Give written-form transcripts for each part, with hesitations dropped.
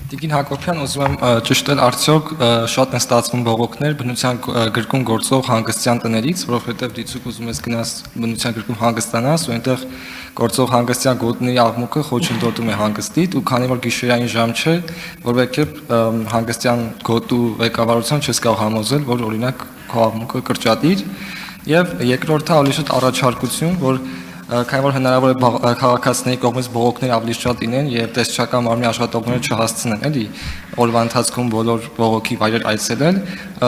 Տիկին Հակոբյան, ուզում եմ ճշտել արդյոք շատ են ստացվում բողոքներ բնության գրկում գործող հանգստյան տներից, որովհետև դիցուք ուզում ես գնաս բնության գրկում հանգստանաս, ու այնտեղ գործող հանգստյան գոտների աղմուկը խոչընդոտում է հանգստիդ, ու քանի որ գիշերային ժամ չէ, որովհետև հանգստյան գոտու ղեկավարության չես կարող համոզել, որ օրինակ քո աղմուկը կրճատիր, եւ երկրորդը ավելի շատ առաջարկություն, որ քանի որ հնարավոր է քաղաքացիների կողմից բողոքներ ավելի շատ լինեն եւ տեսչական մարմնի աշխատողները չհասցնեն, էլի օրվա ընթացքում բոլոր բողոքի վայրեր այցելել,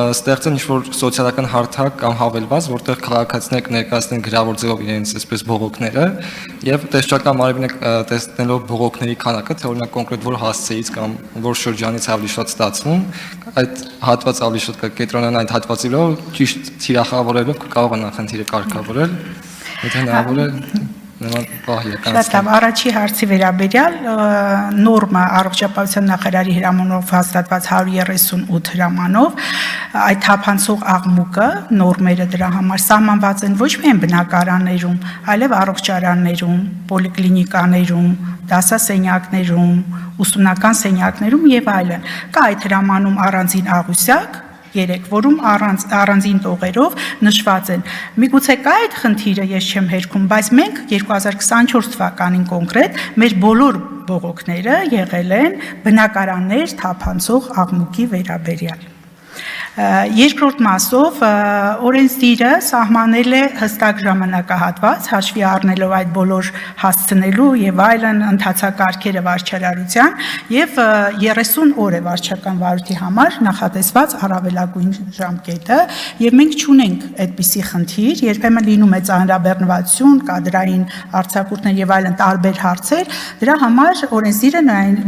ստեղծեն ինչ-որ սոցիալական հարթակ կամ հավելված, որտեղ քաղաքացիները կներկայացնեն գրավոր ձևով իրենց այսպես բողոքները եւ տեսչական մարմինը տեսնելով բողոքների քանակը, թե օրինակ կոնկրետ որ հասցեից կամ որ շրջանից ավելի շատ ստացվում, այդ հատվածը ավելի շատ կկենտրոնանան այդ հատվածի վրա, ճիշտ թիրախավորելով կարող են խնդիրը կարգավորել։ Եթե հնարավոր է նման պահի Շատ առաջի հարցի վերաբերյալ նորմը առողջապահության նախարարի հրամանով հաստատված 138 հրամանով այդ թափանցող աղմուկը նորմերը դրա համար սահմանված են ոչ միայն բնակարաններում, այլև առողջարաններում, պոլիկլինիկաներում, դասասենյակներում, ուսումնական սենյակներում եւ այլն։ Կա այդ հրամանում առանձին աղյուսակ 3, որում առանձին տողերով նշված են։ Միգուցե կա այդ խնդիրը, ես չեմ հերքում, բայց մենք 2024 թվականին կոնկրետ մեր բոլոր բողոքները եղել են բնակարաններ թափանցող աղմուկի վերաբերյալ։ Երկրորդ մասով օրենսդիրը սահմանել է հստակ ժամանակահատված, հաշվի առնելով այդ բոլոր հասցնելու եւ այլն ընթացակարգերը վարչարարության եւ 30 օր է վարչական վարույթի համար նախատեսված առավելագույն ժամկետը եւ մենք չունենք այդպիսի խնդիր, երբեմն լինում է ծանրաբեռնվածություն, կադրային արձակուրդներ եւ այլն տարբեր հարցեր, դրա համար օրենսդիրը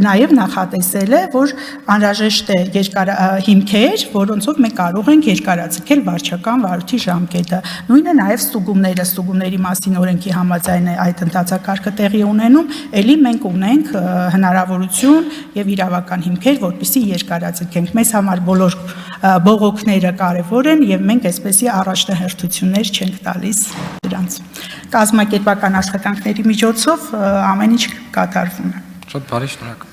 նաեւ նախատեսել է, որ անհրաժեշտ է երկար հիմքեր, որոնցով մենք կարող ենք երկարաձգել վարչական վարույթի ժամկետը։ Նույնը նաև ստուգումների մասին օրենքի համաձայն է այդ ընթացակարգը տեղի ունենում, ելի մենք ունենք հնարավորություն եւ իրավական հիմքեր, որպեսզի երկարաձգենք։ Մեզ համար բոլոր բողոքները կարևոր են եւ մենք այսպեսի առաջնահերթություններ չենք տալիս դրանց։ Կազմակերպական աշխատանքների միջոցով ամեն ինչ կատարվում է։ Շատ բարի, շնորհակալ։